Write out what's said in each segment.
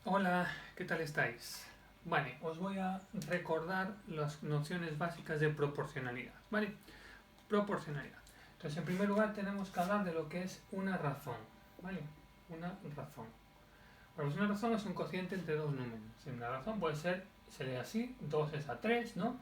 Hola, ¿qué tal estáis? Vale, os voy a recordar las nociones básicas de proporcionalidad, ¿vale? Proporcionalidad. Entonces, en primer lugar, tenemos que hablar de lo que es una razón, ¿vale? Una razón. Bueno, pues una razón es un cociente entre dos números. Una razón puede ser, se lee así, 2 es a 3, ¿no?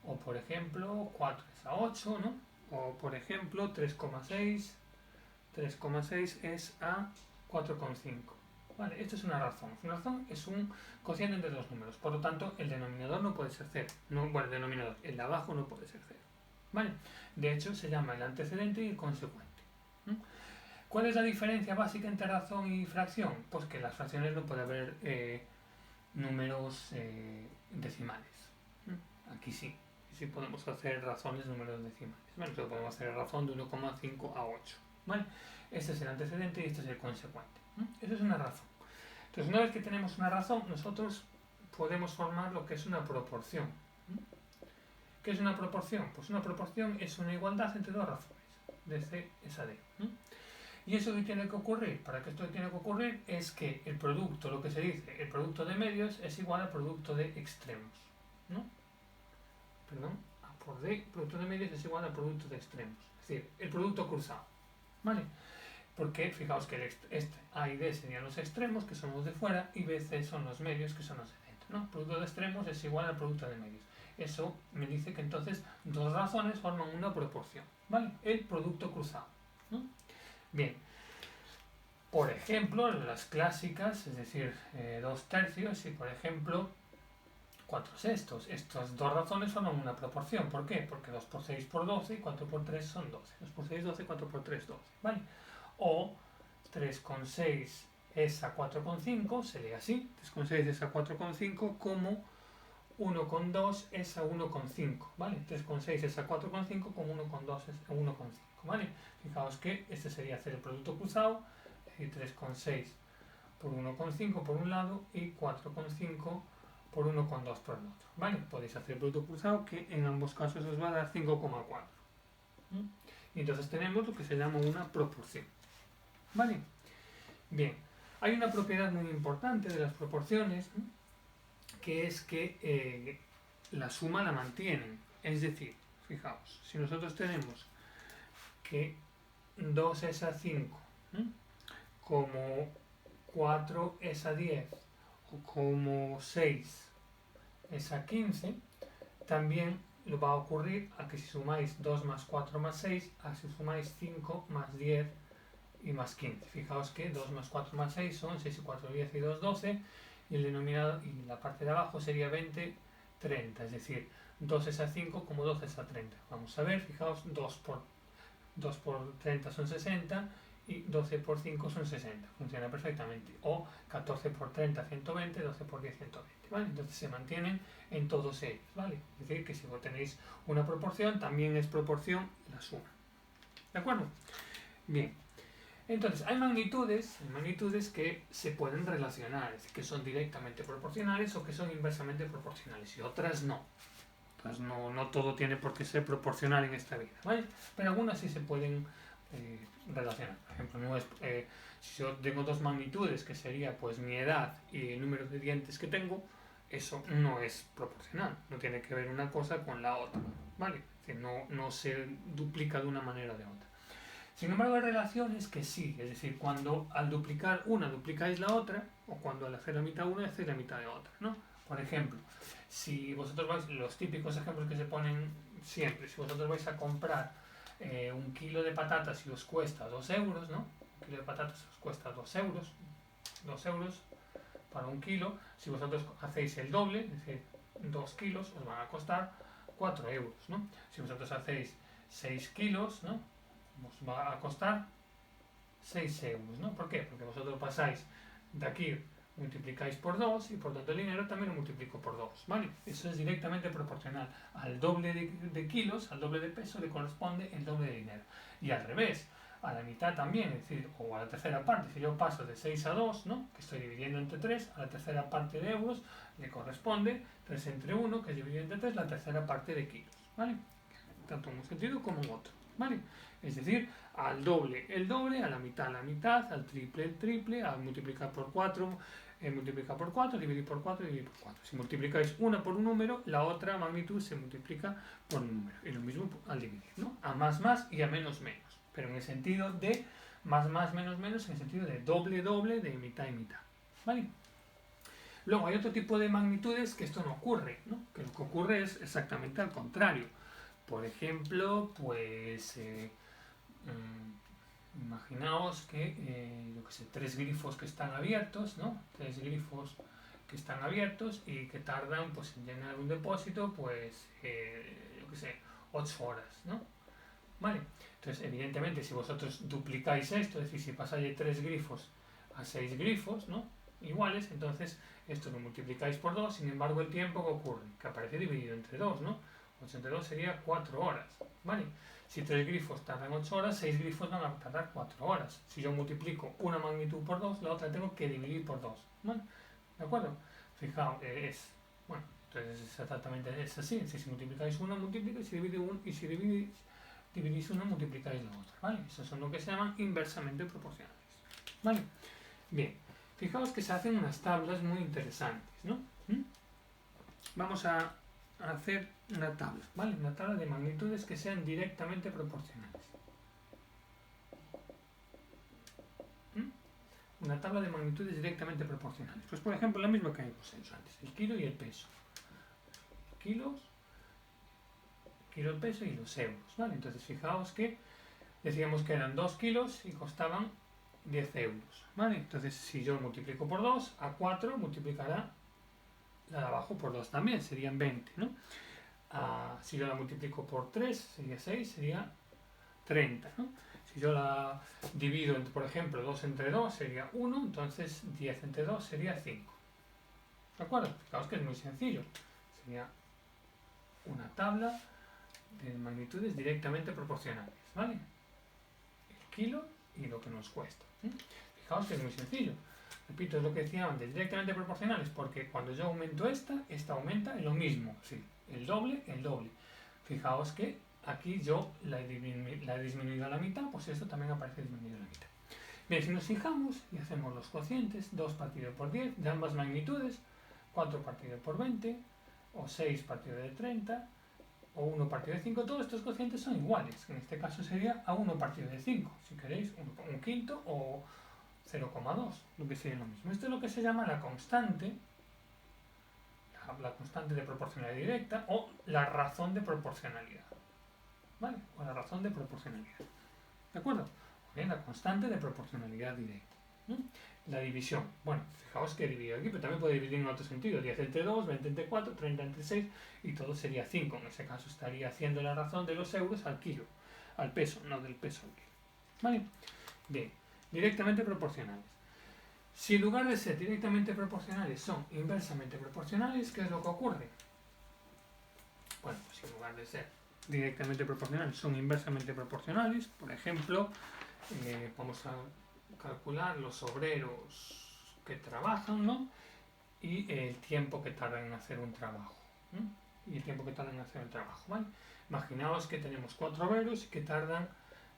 O, por ejemplo, 4 es a 8, ¿no? O, por ejemplo, 3,6 es a 4,5. Vale, esto es una razón. Una razón es un cociente entre dos números. Por lo tanto, el denominador no puede ser cero. No, bueno, el denominador, el de abajo no puede ser cero. Vale. De hecho, se llama el antecedente y el consecuente. ¿Mm? ¿Cuál es la diferencia básica entre razón y fracción? Pues que las fracciones no puede haber números decimales. Aquí sí. Sí podemos hacer razones números decimales. Bueno, pero podemos hacer razón de 1,5 a 8. ¿Vale? Este es el antecedente y este es el consecuente. Eso es una razón. Entonces, una vez que tenemos una razón, nosotros podemos formar lo que es una proporción. ¿Qué es una proporción? Pues una proporción es una igualdad entre dos razones, de C es a D. ¿Y eso que tiene que ocurrir? Para que esto tiene que ocurrir es que el producto, lo que se dice, el producto de medios es igual al producto de extremos. ¿No? Perdón, A por D, producto de medios es igual al producto de extremos. Es decir, el producto cruzado. ¿Vale? Porque fijaos que este A y D serían los extremos, que son los de fuera, y B, C son los medios, que son los de dentro. ¿No? El producto de extremos es igual al producto de medios. Eso me dice que entonces dos razones forman una proporción. ¿Vale? El producto cruzado. ¿No? Bien. Por ejemplo, las clásicas, es decir, 2 tercios y, por ejemplo, 4 sextos. Estas dos razones forman una proporción. ¿Por qué? Porque 2 por 6 por 12 y 4 por 3 son 12. 2 por 6, 12, 4 por 3, 12. ¿Vale? O 3,6 es a 4,5, se lee así. 3,6 es a 4,5 como 1,2 es a 1,5. ¿Vale? 3,6 es a 4,5 como 1,2 es a 1,5. ¿Vale? Fijaos que este sería hacer el producto cruzado, es decir, 3,6 por 1,5 por un lado y 4,5 por 1,2 por el otro. ¿Vale? Podéis hacer el producto cruzado que en ambos casos os va a dar 5,4. Y entonces tenemos lo que se llama una proporción. ¿Vale? Bien, hay una propiedad muy importante de las proporciones, que es que la suma la mantienen. Es decir, fijaos, si nosotros tenemos que 2 es a 5, como 4 es a 10, o como 6 es a 15, también lo va a ocurrir a que si sumáis 2 más 4 más 6, a si sumáis 5 más 10 y más 15. Fijaos que 2 más 4 más 6 son 6 y 4, 10 y 2, 12. Y el denominador y la parte de abajo sería 20, 30. Es decir, 2 es a 5 como 12 es a 30. Vamos a ver, fijaos, 2 por 30 son 60 y 12 por 5 son 60. Funciona perfectamente. O 14 por 30, 120, 12 por 10, 120. ¿Vale? Entonces se mantienen en todos ellos. ¿Vale? Es decir, que si vos tenéis una proporción, también es proporción la suma. ¿De acuerdo? Bien. Entonces, hay magnitudes que se pueden relacionar, es decir, que son directamente proporcionales o que son inversamente proporcionales, y otras no. Entonces, no todo tiene por qué ser proporcional en esta vida, ¿vale? Pero algunas sí se pueden relacionar. Por ejemplo, si yo tengo dos magnitudes, que sería pues mi edad y el número de dientes que tengo, eso no es proporcional, no tiene que ver una cosa con la otra, ¿vale? Es decir, no se duplica de una manera o de otra. Sin embargo, hay relaciones que sí, es decir, cuando al duplicar una duplicáis la otra, o cuando al hacer la mitad una hacéis la mitad de otra, ¿no? Por ejemplo, si vosotros vais, los típicos ejemplos que se ponen siempre, si vosotros vais a comprar 1 kilo de patatas y os cuesta 2 euros, ¿no? 1 kilo de patatas os cuesta 2 euros, 2 euros para 1 kilo, si vosotros hacéis el doble, es decir, 2 kilos, os van a costar 4 euros, ¿no? Si vosotros hacéis 6 kilos, ¿no? Os va a costar 6 euros, ¿no? ¿Por qué? Porque vosotros pasáis de aquí, multiplicáis por 2 y por tanto el dinero también lo multiplico por 2, ¿vale? Eso es directamente proporcional. Al doble de kilos, al doble de peso le corresponde el doble de dinero. Y al revés, a la mitad también, es decir, o a la tercera parte, si yo paso de 6 a 2, ¿no? Que estoy dividiendo entre 3, a la tercera parte de euros le corresponde 3 entre 1, que es dividido entre 3, la tercera parte de kilos, ¿vale? Tanto en un sentido como en otro, ¿vale? Es decir, al doble el doble, a la mitad, al triple el triple, al multiplicar por 4 multiplicar por 4, dividir por 4, dividir por 4. Si multiplicáis una por un número, la otra magnitud se multiplica por un número. Y lo mismo al dividir, ¿no? A más y a menos menos. Pero en el sentido de más menos menos, en el sentido de doble de mitad y mitad. ¿Vale? Luego hay otro tipo de magnitudes que esto no ocurre, ¿no? Que lo que ocurre es exactamente al contrario. Por ejemplo, pues imaginaos que, yo que sé, 3 grifos que están abiertos, ¿no? 3 grifos que están abiertos y que tardan pues en llenar un depósito, pues, yo que sé, 8 horas, ¿no? ¿Vale? Entonces, evidentemente, si vosotros duplicáis esto, es decir, si pasáis de 3 grifos a 6 grifos, ¿no? Iguales, entonces esto lo multiplicáis por 2, sin embargo el tiempo que ocurre, que aparece dividido entre 2, ¿no? 8 entre 2 sería 4 horas, ¿vale? Si 3 grifos tardan 8 horas, 6 grifos van a tardar 4 horas. Si yo multiplico una magnitud por 2, la otra tengo que dividir por 2, ¿vale? ¿De acuerdo? Fijaos, bueno, entonces es exactamente es así, si multiplicáis una, multiplicáis, y si dividís una, multiplicáis la otra, ¿vale? Esos son lo que se llaman inversamente proporcionales, ¿vale? Bien, fijaos que se hacen unas tablas muy interesantes, ¿no? Vamos a hacer una tabla, ¿vale? Una tabla de magnitudes que sean directamente proporcionales. Una tabla de magnitudes directamente proporcionales. Pues por ejemplo, lo mismo que hemos hecho antes, el kilo y el peso. Kilos, kilo, el peso y los euros, ¿vale? Entonces fijaos que decíamos que eran 2 kilos y costaban 10 euros, ¿vale? Entonces si yo multiplico por 2, a 4 multiplicará la de abajo por 2 también, serían 20, ¿no? Si yo la multiplico por 3, sería 6, sería 30, ¿no? Si yo la divido, por ejemplo, 2 entre 2 sería 1, entonces 10 entre 2 sería 5. ¿De acuerdo? Fijaos que es muy sencillo. Sería una tabla de magnitudes directamente proporcionales, ¿vale? El kilo y lo que nos cuesta. Fijaos que es muy sencillo. Repito, es lo que decía antes, directamente proporcionales, porque cuando yo aumento esta aumenta en lo mismo, sí, el doble. Fijaos que aquí yo la he disminuido a la mitad, pues esto también aparece disminuido a la mitad. Bien, si nos fijamos y hacemos los cocientes, 2 partido por 10 de ambas magnitudes, 4 partido por 20, o 6 partido de 30, o 1 partido de 5, todos estos cocientes son iguales. En este caso sería a 1 partido de 5, si queréis, un quinto o 0,2, lo que sería lo mismo. Esto es lo que se llama la constante de proporcionalidad directa o la razón de proporcionalidad. ¿Vale? O la razón de proporcionalidad. ¿De acuerdo? Bien, la constante de proporcionalidad directa. La división. Bueno, fijaos que he dividido aquí, pero también puedo dividir en otro sentido. 10 entre 2, 20 entre 4, 30 entre 6 y todo sería 5. En ese caso estaría haciendo la razón de los euros al kilo, al peso, no del peso al kilo. ¿Vale? Bien, directamente proporcionales. Si en lugar de ser directamente proporcionales son inversamente proporcionales, ¿qué es lo que ocurre? Bueno, pues si en lugar de ser directamente proporcionales son inversamente proporcionales, por ejemplo, vamos a calcular los obreros que trabajan, ¿no? Y el tiempo que tardan en hacer un trabajo, ¿no? Y el tiempo que tardan en hacer el trabajo, ¿vale? Imaginaos que tenemos 4 obreros y que tardan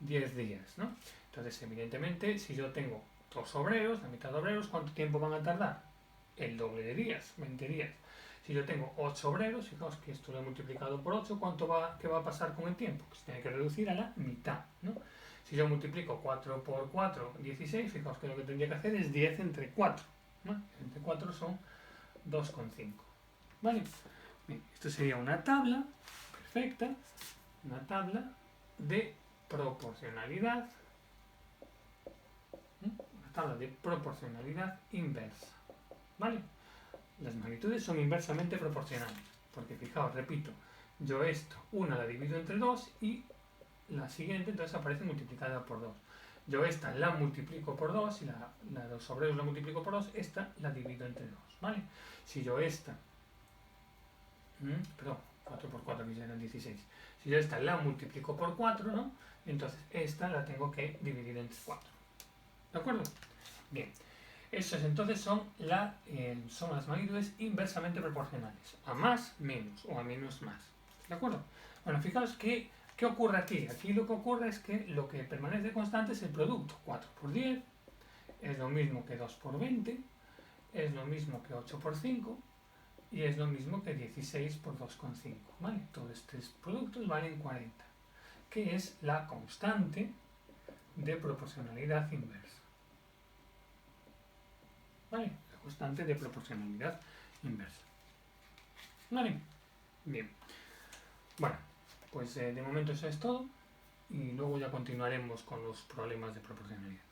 10 días, ¿no? Entonces, evidentemente, si yo tengo 2 obreros, la mitad de obreros, ¿cuánto tiempo van a tardar? El doble de días, 20 días. Si yo tengo 8 obreros, fijaos que esto lo he multiplicado por 8, ¿qué va a pasar con el tiempo? Pues tiene que reducir a la mitad, ¿no? Si yo multiplico 4 por 4, 16, fijaos que lo que tendría que hacer es 10 entre 4, ¿no? 10 entre 4 son 2,5, ¿vale? Bien, esto sería una tabla perfecta, una tabla de proporcionalidad, una tabla de proporcionalidad inversa, ¿vale? Las magnitudes son inversamente proporcionales, porque fijaos, repito, yo una la divido entre 2 y la siguiente entonces aparece multiplicada por 2. Yo esta la multiplico por 2 y la de los obreros la multiplico por 2, esta la divido entre 2, ¿vale? Si yo perdón, 4 por 4 que ya eran 16. Si yo esta la multiplico por 4, ¿no? Entonces esta la tengo que dividir entre 4. ¿De acuerdo? Bien. Esas entonces son las magnitudes inversamente proporcionales. A más, menos, o a menos, más. ¿De acuerdo? Bueno, fijaos que ¿qué ocurre aquí? Aquí lo que ocurre es que lo que permanece constante es el producto. 4 por 10 es lo mismo que 2 por 20 es lo mismo que 8 por 5 y es lo mismo que 16 por 2,5, ¿vale? Todos estos productos valen 40, que es la constante de proporcionalidad inversa. ¿Vale? La constante de proporcionalidad inversa. ¿Vale? Bien. Bueno, pues de momento eso es todo y luego ya continuaremos con los problemas de proporcionalidad.